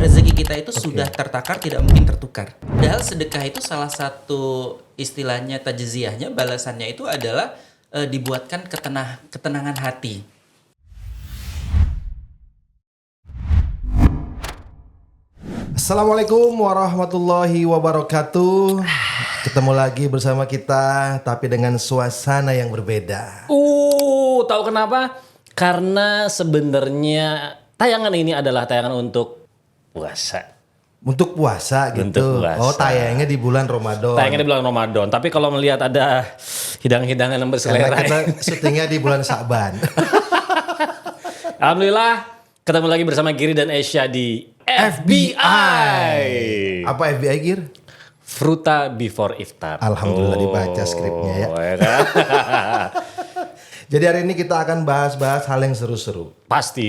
Rezeki kita itu sudah tertakar, tidak mungkin tertukar. Padahal sedekah itu salah satu istilahnya tajziyahnya, balasannya itu adalah dibuatkan ketenangan hati. Assalamualaikum warahmatullahi wabarakatuh. Ketemu lagi bersama kita, tapi dengan suasana yang berbeda. Tahu kenapa? Karena sebenarnya tayangan ini adalah tayangan untuk puasa. Untuk puasa gitu. Untuk puasa. Oh, tayangnya di bulan Ramadan. Tayangnya di bulan Ramadan. Tapi kalau melihat ada hidangan-hidangan yang Karena berselera. kita syutingnya di bulan Sa'ban. Alhamdulillah ketemu lagi bersama Giri dan Esya di FBI. Apa FBI, Gir? Fruta Before Iftar. Alhamdulillah dibaca skripnya ya. Ya kan? Jadi hari ini kita akan bahas-bahas hal yang seru-seru. Pasti.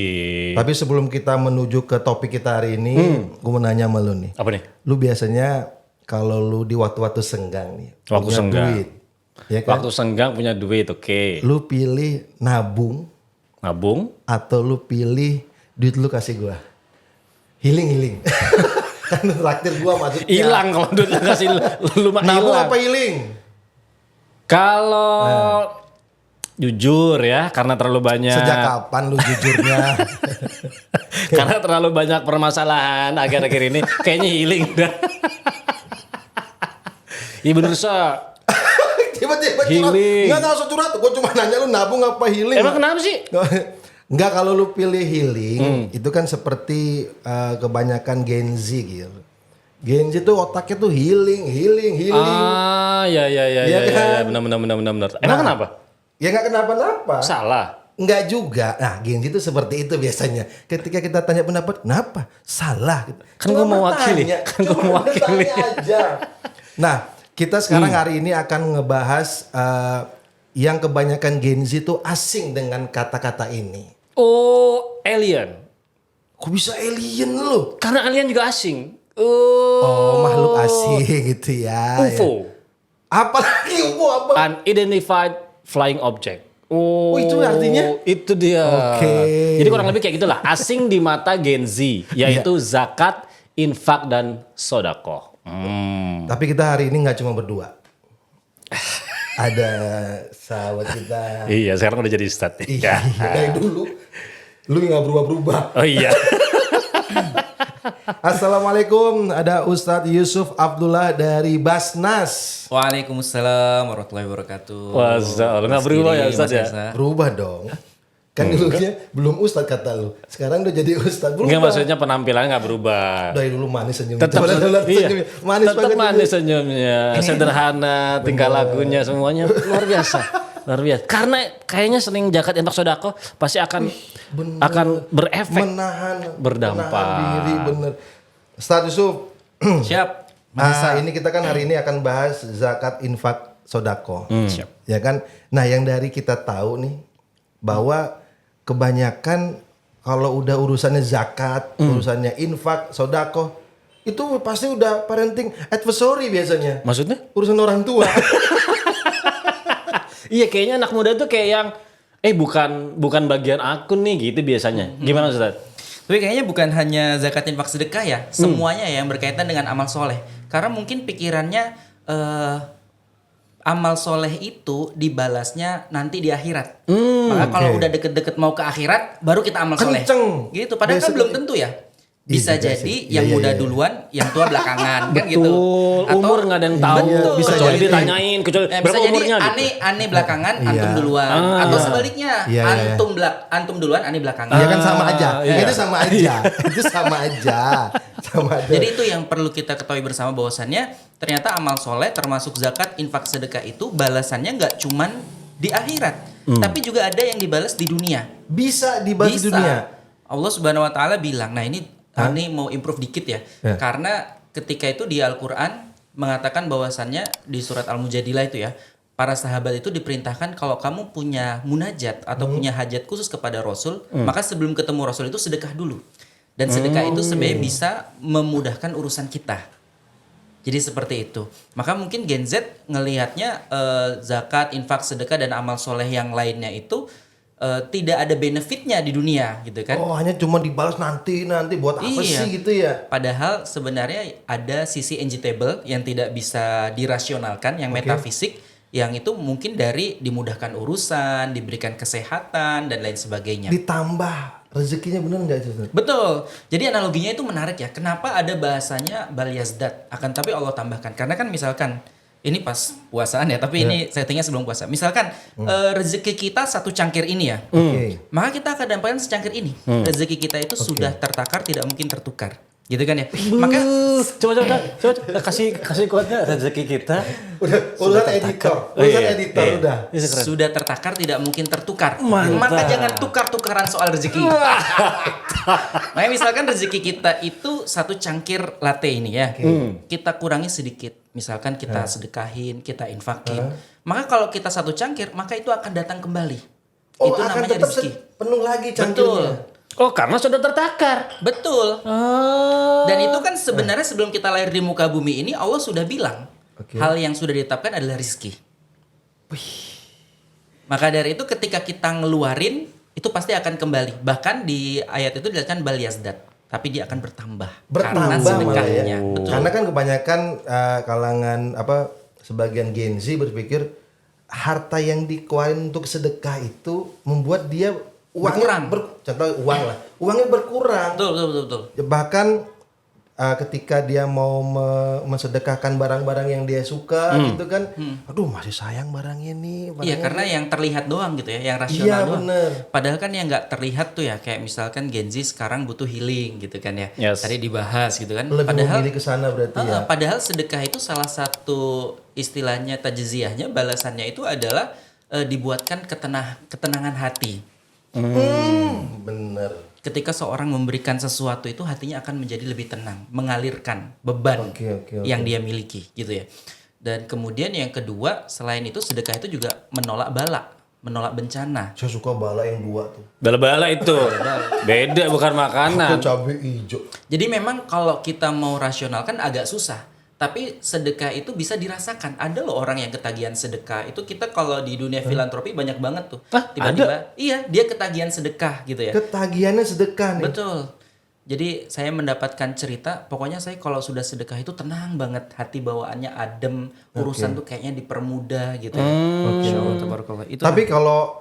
Tapi sebelum kita menuju ke topik kita hari ini, gue mau nanya sama lu nih. Apa nih? Lu biasanya kalau lu di waktu-waktu senggang nih, Waktu punya senggang. duit, ya kan? Waktu senggang punya duit, oke. Lu pilih nabung Nabung. atau lu pilih duit lu kasih gua? Healing. Kan traktir gua maksudnya. Hilang kalau duit lu kasih lu mah Nabung hilang. apa healing? Kalau jujur ya, karena terlalu banyak. Sejak kapan lu jujurnya? Karena terlalu banyak permasalahan akhir-akhir ini, kayaknya healing dah. Iya bener Sa. Tiba-tiba curhat. Healing. Enggak langsung curhat. Gua cuma nanya lu nabung apa healing. Emang kenapa sih? Enggak, kalau lu pilih healing, itu kan seperti kebanyakan Gen Z gitu. Gen Z tuh otaknya tuh healing. Ah, ya, Iya kan? benar. Emang kenapa? Ya nggak kenapa-napa. Salah. Enggak juga. Nah, Gen Z itu seperti itu biasanya. Ketika kita tanya pendapat, kenapa? Salah. Gitu. Kan gua mau wakili. Aja. Nah, kita sekarang hari ini akan ngebahas yang kebanyakan Gen Z itu asing dengan kata-kata ini. Oh, alien. Kok bisa alien lu? Karena alien juga asing. Oh, makhluk asing gitu ya. UFO. Apalagi UFO apa? Unidentified flying object. Oh, itu artinya? Itu dia. Oke. Jadi kurang lebih kayak gitulah. Asing di mata Gen Z, yaitu zakat, infak, dan sodakoh. Tapi kita hari ini nggak cuma berdua. Ada sahabat kita. Iya, sekarang udah jadi ustadz. Iya, dari dulu. Lu nggak berubah-berubah. Oh iya. Assalamualaikum, ada Ustadz Yusuf Abdullah dari Basnas. Waalaikumsalam warahmatullahi wabarakatuh. Wah, nggak berubah ya Ustadz ya? Berubah dong. Kan dulunya belum Ustadz kata lu. Sekarang udah jadi Ustadz. Berubah. Enggak, maksudnya penampilannya nggak berubah. Dari dulu manis senyum. Tetap Senyum. Manis tetap banget. manis senyumnya, sederhana, tingkah lakunya semuanya luar biasa. Luar biasa. Karena kayaknya sering zakat infak sodako pasti akan berefek, Menahan berdampak. diri, bener. Ustadz Yusuf. Siap. Ini kita kan hari ini akan bahas zakat infak sodako. Siap. Ya kan. Nah, yang dari kita tahu nih bahwa kebanyakan kalau udah urusannya zakat, urusannya infak, sodako, itu pasti udah parenting advisory biasanya. Maksudnya? Urusan orang tua. Iya, kayaknya anak muda tuh kayak yang bukan bagian aku nih gitu biasanya. Gimana Ustaz? Tapi kayaknya bukan hanya zakat infak sedekah ya, semuanya yang berkaitan dengan amal soleh. Karena mungkin pikirannya amal soleh itu dibalasnya nanti di akhirat. Maka kalau udah deket-deket mau ke akhirat, baru kita amal soleh. Kenceng. Gitu. Padahal kan Biasa belum gitu. tentu ya. Bisa Iya juga jadi sih. yang Iya, muda iya. duluan, yang tua belakangan kan gitu. Betul, umur nggak ada yang tahu. Betul. Bisa Kecuali jadi. ditanyain, kecuali Bisa berapa jadi umurnya gitu. aneh belakangan, Iya. antum duluan. Atau sebaliknya, Iya, iya. antum duluan, aneh belakangan. Ya kan sama aja. iya. Itu sama aja. Itu sama aja. Sama aja. Jadi itu yang perlu kita ketahui bersama bahwasannya ternyata amal soleh termasuk zakat, infak, sedekah itu balasannya nggak cuman di akhirat, tapi juga ada yang dibalas di dunia. Bisa dibahas di dunia. Allah Subhanahu Wa Taala bilang, nah ini mau improve dikit ya, karena ketika itu di Al-Quran mengatakan bahwasannya di surat Al-Mujadilah itu ya, para sahabat itu diperintahkan kalau kamu punya munajat atau punya hajat khusus kepada Rasul, maka sebelum ketemu Rasul itu sedekah dulu. Dan sedekah itu sebenarnya bisa memudahkan urusan kita. Jadi seperti itu. Maka mungkin Gen Z ngelihatnya zakat, infak, sedekah dan amal soleh yang lainnya itu tidak ada benefitnya di dunia gitu kan. Oh, hanya cuma dibalas nanti buat apa Iya. sih gitu ya? Padahal sebenarnya ada sisi intangible yang tidak bisa dirasionalkan, yang metafisik, yang itu mungkin dari dimudahkan urusan, diberikan kesehatan dan lain sebagainya. Ditambah rezekinya, bener nggak itu? Betul. Jadi analoginya itu menarik ya. Kenapa ada bahasanya bal yazdat, akan tapi Allah tambahkan. Karena kan misalkan ini pas puasaan ya, tapi ini settingnya sebelum puasa. Misalkan rezeki kita satu cangkir ini ya, maka kita akan dapatkan secangkir ini. Rezeki kita itu sudah tertakar, tidak mungkin tertukar, gitu kan ya. Maka Coba kasih kuatnya rezeki kita. Udah editor, udah. sudah tertakar, tidak mungkin tertukar. Mantap. Maka jangan tukar-tukaran soal rezeki. Makanya misalkan rezeki kita itu satu cangkir latte ini ya, kita kurangi sedikit. Misalkan kita sedekahin, kita infakin. Maka kalau kita satu cangkir, maka itu akan datang kembali. Oh, itu akan namanya tetap rezeki. penuh lagi Betul. cangkirnya. Oh, karena sudah tertakar. Betul. Oh. Dan itu kan sebenarnya sebelum kita lahir di muka bumi ini, Allah sudah bilang hal yang sudah ditetapkan adalah rezeki. Maka dari itu ketika kita ngeluarin, itu pasti akan kembali. Bahkan di ayat itu dikatakan bal yazdat, tapi dia akan bertambah karena Bertambah malah ya. sedekahnya. Betul. Karena kan kebanyakan kalangan sebagian Gen Z berpikir harta yang dikeluarin untuk sedekah itu membuat dia uangnya contoh uang lah, uangnya berkurang. Betul. Bahkan ketika dia mau mensedekahkan barang-barang yang dia suka gitu kan, aduh masih sayang barang ini. Iya, karena yang terlihat doang gitu ya, yang rasional Iya, doang. bener. Padahal kan yang nggak terlihat tuh ya, kayak misalkan Gen Z sekarang butuh healing gitu kan ya. Yes. Tadi dibahas gitu kan. lebih Padahal memilih ke sana berarti ya. padahal sedekah itu salah satu istilahnya tajziyahnya, balasannya itu adalah dibuatkan ketenangan hati. Bener. Ketika seorang memberikan sesuatu itu hatinya akan menjadi lebih tenang, mengalirkan beban Oke. yang dia miliki gitu ya. Dan kemudian yang kedua, selain itu sedekah itu juga menolak bala, menolak bencana. Saya suka bala yang dua tuh. Bala-bala itu. Beda, bukan makanan. Cabai hijau. Jadi memang kalau kita mau rasionalkan agak susah. Tapi sedekah itu bisa dirasakan. Ada loh orang yang ketagihan sedekah. Itu kita kalau di dunia filantropi banyak banget tuh. Tiba-tiba, iya dia ketagihan sedekah gitu ya. Ketagihannya sedekah nih. Betul. Jadi saya mendapatkan cerita, pokoknya saya kalau sudah sedekah itu tenang banget. Hati bawaannya adem, urusan tuh kayaknya dipermudah gitu ya. Masya Allah, tabarakallah. Itu Tapi kalau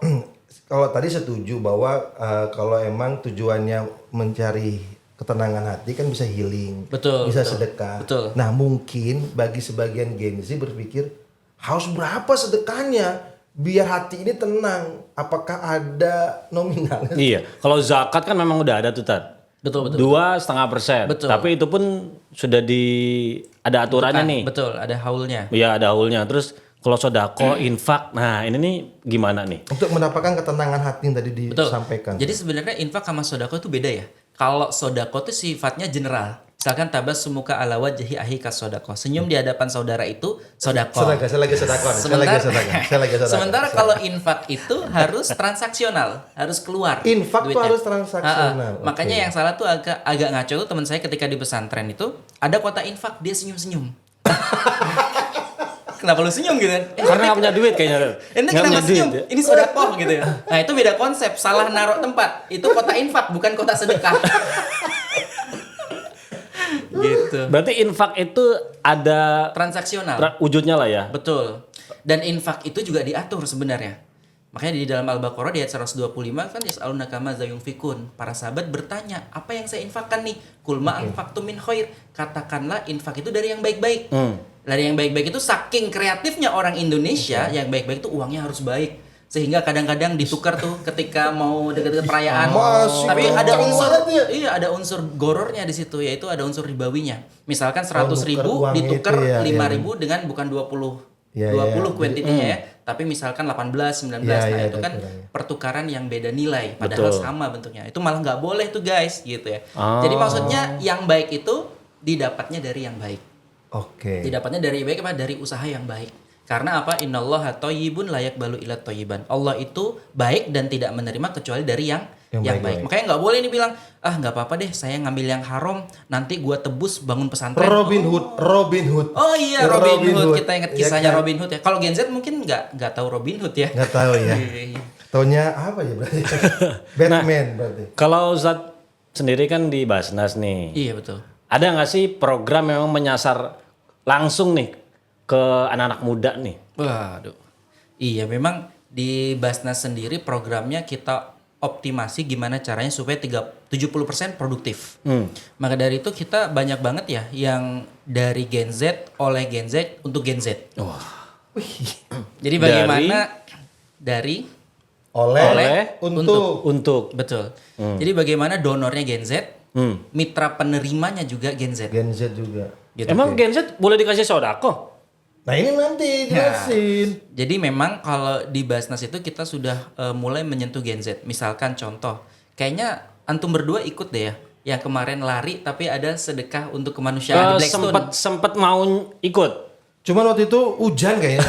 tadi setuju bahwa kalau emang tujuannya mencari ketenangan hati kan bisa healing, bisa sedekah. Betul. Nah mungkin bagi sebagian Gen Z berpikir harus berapa sedekahnya biar hati ini tenang. Apakah ada nominalnya? Iya, kalau zakat kan memang udah ada tuh Tat. Betul. 2,5%. Betul. Tapi itu pun sudah ada aturannya nih. Betul, ada haulnya. Iya, ada haulnya. Terus kalau sodako, infak, nah ini nih gimana nih? Untuk mendapatkan ketenangan hati yang tadi disampaikan. Jadi sebenarnya infak sama sodako itu beda ya. Kalau sodako itu sifatnya general. Misalkan tabas sumuka ala wajhi ahika sodako. Senyum di hadapan saudara itu sodako. Saya lagi sedekah. Sementara kalau infak itu harus transaksional, harus keluar. Infak tuh duitnya. harus transaksional. Makanya yang salah tuh agak ngaco tuh teman saya ketika di pesantren itu ada kota infak, dia senyum-senyum. Kenapa lu senyum gitu kan? Karena nggak punya duit kayaknya. Ente kenapa senyum? Ini sodako gitu ya. Nah itu beda konsep, salah naruh tempat. Itu kota infak, bukan kota sedekah. Gitu. Berarti infak itu ada Transaksional. wujudnya lah ya. Betul. Dan infak itu juga diatur sebenarnya. Makanya di dalam Al-Baqarah di ayat 125 kan yas'alunaka madza yunfikun. Para sahabat bertanya, apa yang saya infakkan nih? Qul ma anfaqtum min khair. Katakanlah infak itu dari yang baik-baik. Dari yang baik-baik itu saking kreatifnya orang Indonesia, yang baik-baik itu uangnya harus baik. Sehingga kadang-kadang ditukar tuh ketika mau deket-deket perayaan. Tapi ada unsur ada unsur gorornya di situ, yaitu ada unsur ribawinya. Misalkan 100.000 ditukar 5.000 dengan bukan 20 kuantitinya ya. Tapi misalkan 18, 19, nah itu kan pertukaran yang beda nilai, padahal sama bentuknya. Itu malah nggak boleh tuh guys, gitu ya. Jadi maksudnya yang baik itu didapatnya dari yang baik. Oke. Didapatnya dari baik apa? Dari usaha yang baik. Karena apa? Innallaha thayyibun la yaqbalu illa thayyiban. Allah itu baik dan tidak menerima kecuali dari yang baik. Makanya nggak boleh nih bilang, nggak apa-apa deh, saya ngambil yang haram, nanti gua tebus bangun pesantren. Robin Hood. Oh iya, Robin Hood. Kita ingat kisahnya Ya kan? Robin Hood ya. Kalau Gen Z mungkin nggak tahu Robin Hood ya. Nggak tahu ya. Taunya apa ya berarti? Batman berarti. Kalau Ustadz sendiri kan di Basnas nih. Iya betul. Ada nggak sih program yang memang menyasar langsung nih ke anak-anak muda nih? Waduh. Iya memang di Basnas sendiri programnya kita optimasi gimana caranya supaya 70% produktif. Maka dari itu kita banyak banget ya yang dari Gen Z oleh Gen Z untuk Gen Z. Jadi bagaimana dari Oleh Untuk betul. Jadi bagaimana donornya Gen Z, mitra penerimanya juga Gen Z. Gen Z juga. Gitu. emang Gen Z boleh dikasih sodako? Nah ini nanti jelasin. Jadi memang kalau di Basnas itu kita sudah mulai menyentuh Gen Z. Misalkan contoh, kayaknya antum berdua ikut deh ya. Yang kemarin lari tapi ada sedekah untuk kemanusiaan di Blackstone. Sempet mau ikut. Cuman waktu itu hujan kayaknya.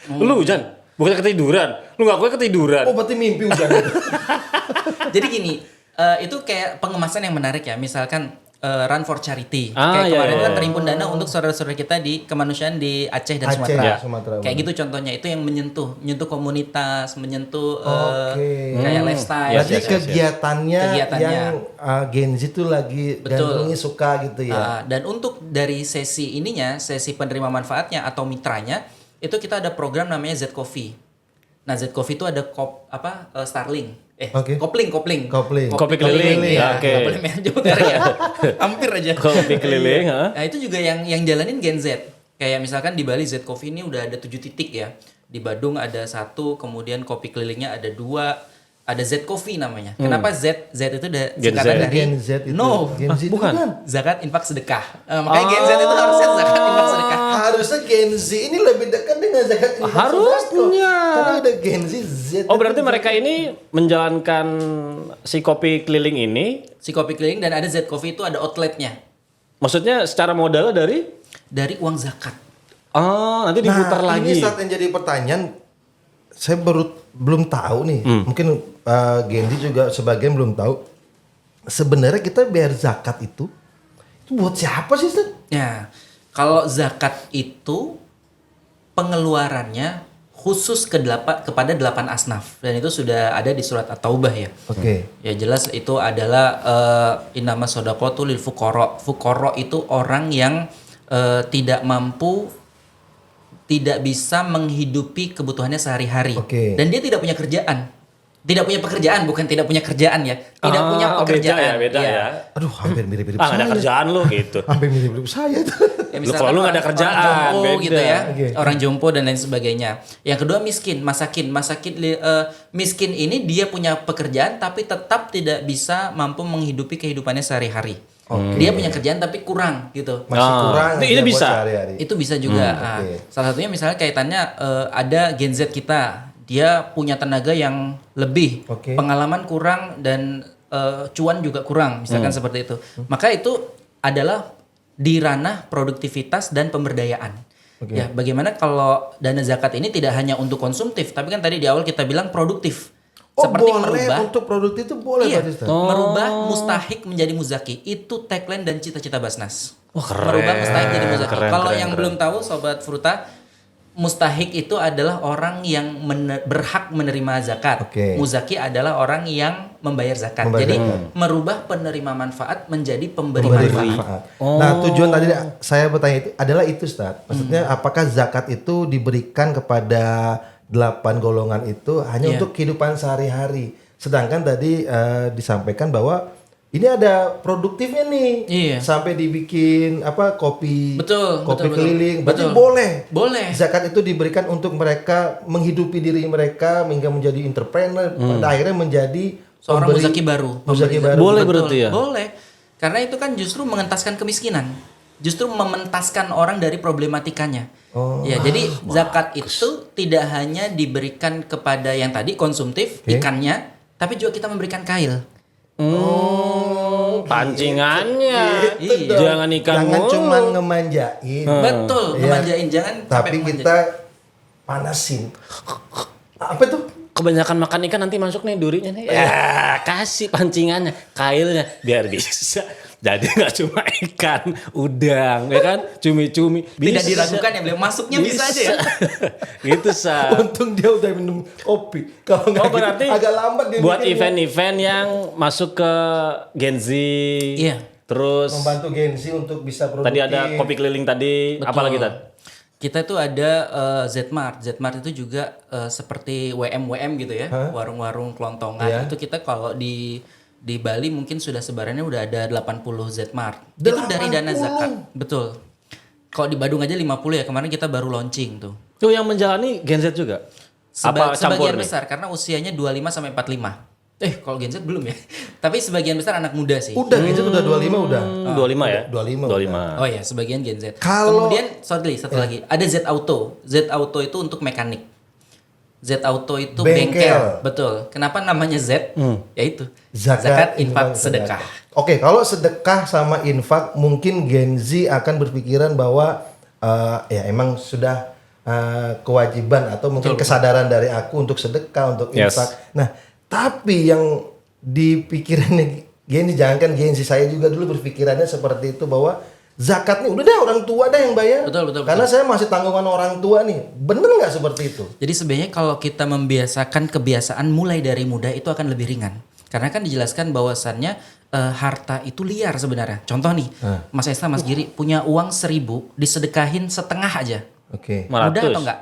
Lu Jan, bukan ketiduran. Lu ngaku ketiduran. Oh berarti mimpi hujan itu. Jadi gini, itu kayak pengemasan yang menarik ya. Misalkan Run for Charity. Ah, Kayak iya, kemarin iya. kan terhimpun dana untuk saudara-saudara kita di kemanusiaan di Aceh dan Aceh, Sumatera. ya, Sumatera. Kayak gitu contohnya itu yang menyentuh komunitas, menyentuh Oke. kayak lifestyle. Berarti Yes. kegiatannya yang Kegiatannya. Gen Z itu lagi Betul. gandrungi suka gitu ya. Dan untuk dari sesi ininya, sesi penerima manfaatnya atau mitranya, itu kita ada program namanya Z Coffee. Nah, Z Coffee itu ada Starling. Oke. Kopling. Kopi keliling. Ya, Oke. nggak boleh merah juga ya. Hampir aja. Kopi keliling, ha? Nah, itu juga yang jalanin Gen Z. Kayak misalkan di Bali Z Coffee ini udah ada 7 titik ya. Di Badung ada 1, kemudian kopi kelilingnya ada 2. Ada Z Coffee namanya. Kenapa Z? Z itu udah Gen singkatan Z. dari Gen Z itu. No. Gen Z itu bukan. kan. Zakat, infak, sedekah. Makanya Gen Z itu harusnya zakat, infak, sedekah. Harusnya Gen Z ini lebih dekat dengan zakat infak Harusnya. sedekah. Karena udah Gen Z. Oh berarti mereka ini menjalankan si kopi keliling ini, Si kopi keliling dan ada Z Coffee itu ada outletnya maksudnya secara modalnya dari uang zakat. nanti diputar Nah, lagi. ini saat yang jadi pertanyaan, saya belum tahu nih. Mungkin Gen Z juga sebagian belum tahu. Sebenarnya kita bayar zakat itu buat siapa sih, Ustaz? Ya, kalau zakat itu pengeluarannya khusus kepada 8 asnaf dan itu sudah ada di surat At-Taubah ya. Oke. Ya jelas itu adalah innama shadaqatu lil fuqara. Fuqara itu orang yang tidak mampu, tidak bisa menghidupi kebutuhannya sehari-hari. Oke. Dan dia tidak punya kerjaan. Tidak punya pekerjaan, bukan tidak punya kerjaan ya. Tidak punya pekerjaan. Beda Iya. ya. Aduh, hampir mirip-mirip Nggak ada saya. kerjaan lu gitu. Hampir mirip-mirip saya itu. Ya, Lu kalau lu nggak ada kerjaan, orang jompo beda. gitu ya, Oke. orang jompo dan lain sebagainya. Yang kedua miskin, miskin ini dia punya pekerjaan tapi tetap tidak bisa mampu menghidupi kehidupannya sehari-hari. Dia punya kerjaan tapi kurang gitu. Masih kurang ini aja buat bisa. sehari-hari. Itu bisa juga. oke. Salah satunya misalnya kaitannya ada Gen Z kita, dia punya tenaga yang lebih, Oke. pengalaman kurang dan cuan juga kurang, misalkan seperti itu. Maka itu adalah di ranah produktivitas dan pemberdayaan. Oke. Ya, bagaimana kalau dana zakat ini tidak hanya untuk konsumtif, tapi kan tadi di awal kita bilang produktif. Oh, Seperti boleh merubah untuk produktif itu boleh Iya, berarti, Ustaz? merubah mustahik menjadi muzaki. Itu tagline dan cita-cita Basnas. Wah, keren. Merubah mustahik jadi muzaki. Keren, Kalau keren, yang keren. belum tahu Sobat Fruta, mustahik itu adalah orang yang berhak menerima zakat. Oke. Muzaki adalah orang yang membayar zakat. Membayar Jadi zakat. merubah penerima manfaat menjadi pemberi Memberi manfaat. manfaat. Nah, tujuan tadi saya bertanya itu adalah itu, Ustaz. Maksudnya apakah zakat itu diberikan kepada 8 golongan itu hanya Iya. untuk kehidupan sehari-hari. Sedangkan tadi disampaikan bahwa ini ada produktifnya nih. Iya. Sampai dibikin kopi Betul, kopi betul. keliling. Berarti Betul. boleh. Zakat itu diberikan untuk mereka menghidupi diri mereka hingga menjadi entrepreneur, pada akhirnya menjadi Seorang pemberi- muzaki baru. Muzaki baru. Boleh Betul, berarti ya? Boleh. Karena itu kan justru mengentaskan kemiskinan. Justru mementaskan orang dari problematikanya. Oh. Ya, jadi zakat itu tidak hanya diberikan kepada yang tadi konsumtif, Oke. ikannya, tapi juga kita memberikan kail. Pancingannya. Iya. Jangan ikan Jangan mulu. cuma ngemanjain. Betul, Iya. ngemanjain jangan Tapi sampai memanjain. kita panasin. Apa tuh? Kebanyakan makan ikan nanti masuk nih durinya nih. Ya, kasih pancingannya, kailnya biar bisa Jadi nggak cuma ikan, udang, ya kan, cumi-cumi. Tidak diragukan ya beliau, masuknya bisa aja ya. Gitu Sa. Untung dia udah minum kopi. Kalau nggak Oh berarti gitu, agak lambat dia buat bikinnya. event-event yang masuk ke Gen Z. Iya. Terus Membantu Gen Z untuk bisa produktif. tadi ada kopi keliling tadi, Betul. apalagi tadi? Kita tuh ada Zmart. Zmart itu juga seperti WM gitu ya, warung-warung kelontongan. Iya. Itu kita kalau di Bali mungkin sudah sebarannya udah ada 80 Zmart. Itu dari dana 80? zakat. Betul. Kalau di Badung aja 50 ya, kemarin kita baru launching tuh. Tuh yang menjalani Gen Z juga? Apa campur Sebagian nih? besar karena usianya 25 sampai 45. Kalau Gen Z belum ya. Tapi sebagian besar anak muda sih. Udah gitu udah 25 udah. 25 ya? 25. 25. Oh ya, sebagian Gen Z. Kalau- Kemudian satu lagi, ada Z Auto. Z Auto itu untuk mekanik. Z Auto itu Bengkel. bengkel. Betul. Kenapa namanya Z? Yaitu Zakat, infak, sedekah. Oke, kalau sedekah sama infak mungkin Gen Z akan berpikiran bahwa ya emang sudah kewajiban atau mungkin kesadaran dari aku untuk sedekah, untuk Yes. infak. Nah, tapi yang dipikirannya Gen Z, jangankan Gen Z, saya juga dulu berpikirannya seperti itu bahwa zakat nih udah deh orang tua dah yang bayar. Betul. Karena saya masih tanggungan orang tua nih. Bener nggak seperti itu? Jadi sebenarnya kalau kita membiasakan kebiasaan mulai dari muda itu akan lebih ringan. Karena kan dijelaskan bahwasannya harta itu liar sebenarnya. Contoh nih, Mas Esta, Mas Giri punya uang 1.000 disedekahin setengah aja. Oke. Mudah 500. atau enggak?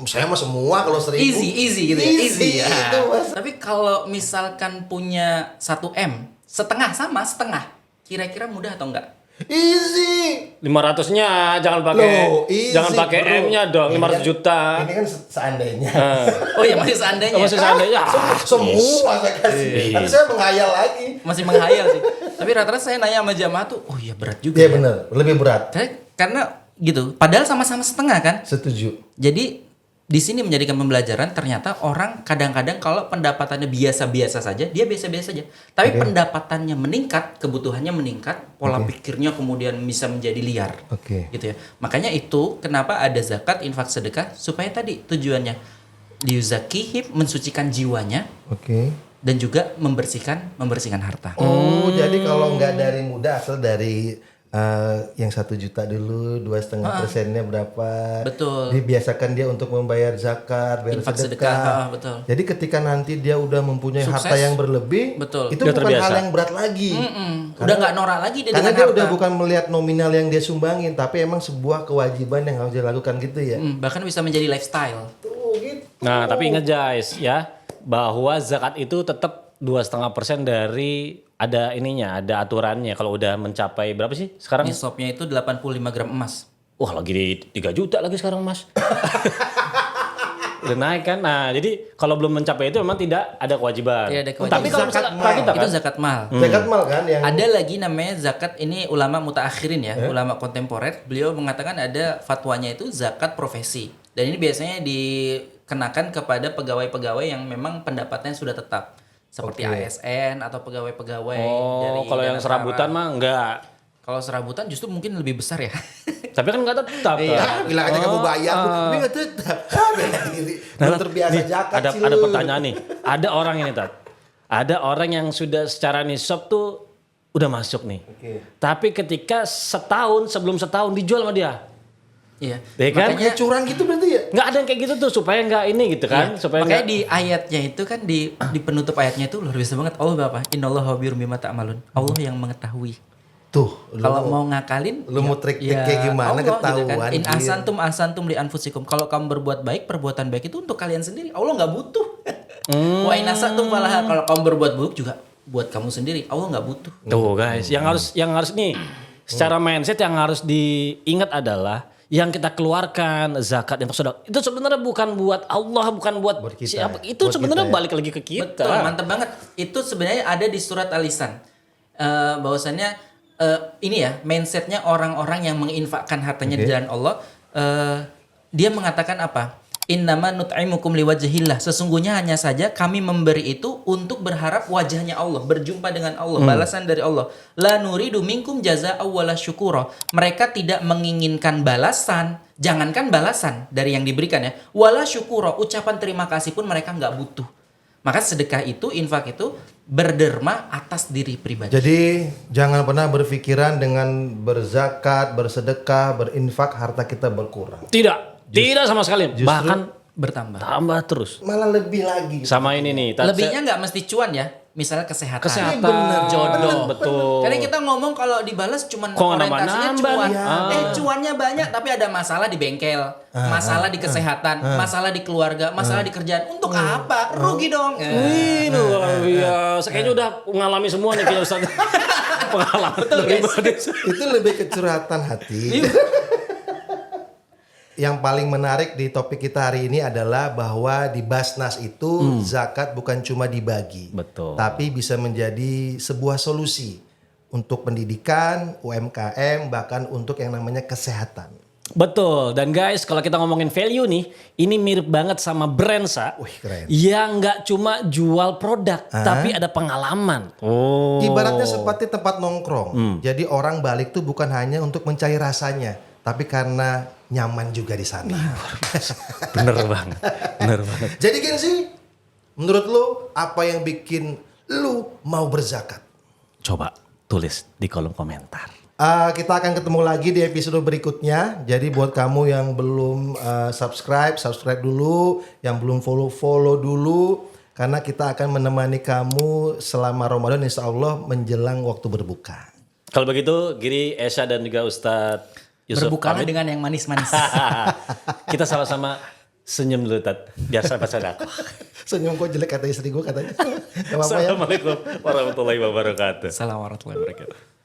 Saya mah semua kalau 1.000. Easy gitu ya. Easy ya. itu, Mas. Tapi kalau misalkan punya 1 M, setengah sama setengah. Kira-kira mudah atau enggak? Easy. 500-nya jangan pakai Loh, easy, jangan pakai bro. M-nya dong, Ini 500 kan- juta. Ini kan seandainya. Oh ya masih seandainya. Masih seandainya. Semua saya kasih. Tapi saya menghayal lagi. Masih menghayal sih. Tapi rata-rata saya nanya sama jamaah tuh, oh iya berat juga. Iya ya. benar, lebih berat. Karena gitu. Padahal sama-sama setengah kan. Setuju. Jadi di sini menjadikan pembelajaran ternyata orang kadang-kadang kalau pendapatannya biasa-biasa saja, dia biasa-biasa saja. Tapi pendapatannya meningkat, kebutuhannya meningkat, pola pikirnya kemudian bisa menjadi liar. Oke. Gitu ya. Makanya itu kenapa ada zakat, infak, sedekah supaya tadi tujuannya liuzakihim, mensucikan jiwanya Oke. dan juga membersihkan harta. Oh, jadi kalau nggak dari muda asal dari yang 1 juta dulu, 2,5%-nya berapa? Betul. Dibiasakan dia untuk membayar zakat, bayar Infak, sedekah. sedekah, betul. Jadi ketika nanti dia udah mempunyai Sukses. harta yang berlebih, Betul. itu Udah bukan terbiasa. hal yang berat lagi. Udah nggak norak lagi dia Karena dengan dia harta. udah bukan melihat nominal yang dia sumbangin, tapi emang sebuah kewajiban yang harus dia lakukan gitu ya. Bahkan bisa menjadi lifestyle. Tuh gitu. Nah, tapi ingat guys ya, bahwa zakat itu tetap 2,5% dari ada ininya, ada aturannya. Kalau udah mencapai berapa sih sekarang? Nisabnya itu 85 gram emas. Wah, lagi di 3 juta lagi sekarang, Mas. Udah naik kan? Nah, jadi kalau belum mencapai itu memang tidak ada kewajiban. Tidak ada kewajiban. Tapi kalau Zakat misalnya mal. kita Itu kan, zakat mal. Zakat mal kan yang Ada lagi namanya zakat, ini ulama mutaakhirin ya, ulama kontemporer. Beliau mengatakan ada fatwanya itu zakat profesi. Dan ini biasanya dikenakan kepada pegawai-pegawai yang memang pendapatannya sudah tetap. Seperti ASN atau pegawai-pegawai dari kalau yang negara. serabutan mah enggak. Kalau serabutan justru mungkin lebih besar ya. Tapi kan enggak tetap. Iya. kan? bilang aja kamu bayar, ini nggak tetap. Bela diri. Belum terbiasa Nih, zakat ada sih ada lu. pertanyaan nih. Ada orang ini, Tat. Ada orang yang sudah secara nisab tuh udah masuk nih. Oke. Tapi ketika sebelum setahun dijual sama dia. Iya. Ya kan? Makanya Kayak curang gitu berarti ya? Nggak ada yang kayak gitu tuh supaya nggak ini gitu kan? Iya. Supaya Makanya nggak- di ayatnya itu kan di penutup ayatnya itu luar biasa banget. Allah apa? Innallaha khabirum bima ta'malun. Allah yang mengetahui. Tuh, lu Kalau mau ngakalin, lu mau trik-trik kayak gimana Allah ketahuan, In Gir. asantum li anfusikum. Kalau kamu berbuat baik, perbuatan baik itu untuk kalian sendiri. Allah nggak butuh. Wa in asatum falaha. Kalau kamu berbuat buruk juga buat kamu sendiri. Allah nggak butuh. Tuh guys, yang harus nih secara mindset yang harus diingat adalah yang kita keluarkan zakat yang sedekah itu sebenarnya bukan buat Allah, bukan buat Buat kita siapa. ya. Itu Buat sebenarnya kita ya. balik lagi ke kita. Betul, mantep banget. Itu sebenarnya ada di surat Al-Lisan. Bahwasannya ini ya mindsetnya orang-orang yang menginfakkan hartanya di jalan Allah. Dia mengatakan apa? Innama nut'imukum liwajhillah. Sesungguhnya hanya saja kami memberi itu untuk berharap wajahnya Allah, berjumpa dengan Allah, balasan dari Allah. La nuridu minkum jazaa'aw wala syukura. Mereka tidak menginginkan balasan, jangankan balasan dari yang diberikan ya. Wala syukura, ucapan terima kasih pun mereka nggak butuh. Maka sedekah itu, infak itu berderma atas diri pribadi. Jadi jangan pernah berpikiran dengan berzakat, bersedekah, berinfak harta kita berkurang. Tidak sama sekali. Bahkan Bertambah. tambah terus. Malah lebih lagi. Sama ini nih. Lebihnya nggak mesti cuan ya. Misalnya kesehatan. Kesehatan, jodoh. betul. Karena kita ngomong kalau dibalas cuman Kok orientasinya nambah-nambah cuan. nih? Cuannya banyak tapi ada masalah di bengkel, masalah di kesehatan, masalah di keluarga, masalah di kerjaan. Untuk apa? Rugi dong. Wih, luar biasa. Kayaknya udah mengalami semua nih kayaknya Ustaz. Pengalaman pribadi. Itu lebih ke curhatan hati. Yang paling menarik di topik kita hari ini adalah bahwa di Basnas itu zakat bukan cuma dibagi, Betul. tapi bisa menjadi sebuah solusi untuk pendidikan, UMKM, bahkan untuk yang namanya kesehatan. Betul. Dan guys, kalau kita ngomongin value nih, ini mirip banget sama brand Wih, keren. yang nggak cuma jual produk, tapi ada pengalaman. Oh. Ibaratnya seperti tempat nongkrong. Jadi orang balik tuh bukan hanya untuk mencari rasanya, tapi karena nyaman juga di sana. Bener banget. Bener banget. Jadi Gensi, menurut lo apa yang bikin lu mau berzakat? Coba tulis di kolom komentar. Kita akan ketemu lagi di episode berikutnya. Jadi buat kamu yang belum subscribe dulu. Yang belum follow dulu. Karena kita akan menemani kamu selama Ramadan insya Allah menjelang waktu berbuka. Kalau begitu, Giri, Esha dan juga Ustadz Yusuf Berbukalah pamit. dengan yang manis-manis. Kita sama-sama senyum dulu, Tat. Biar sampai sedekah. Senyum kok jelek kata istri gue katanya. Gak apa-apa ya. Assalamualaikum warahmatullahi wabarakatuh. Assalamualaikum warahmatullahi wabarakatuh.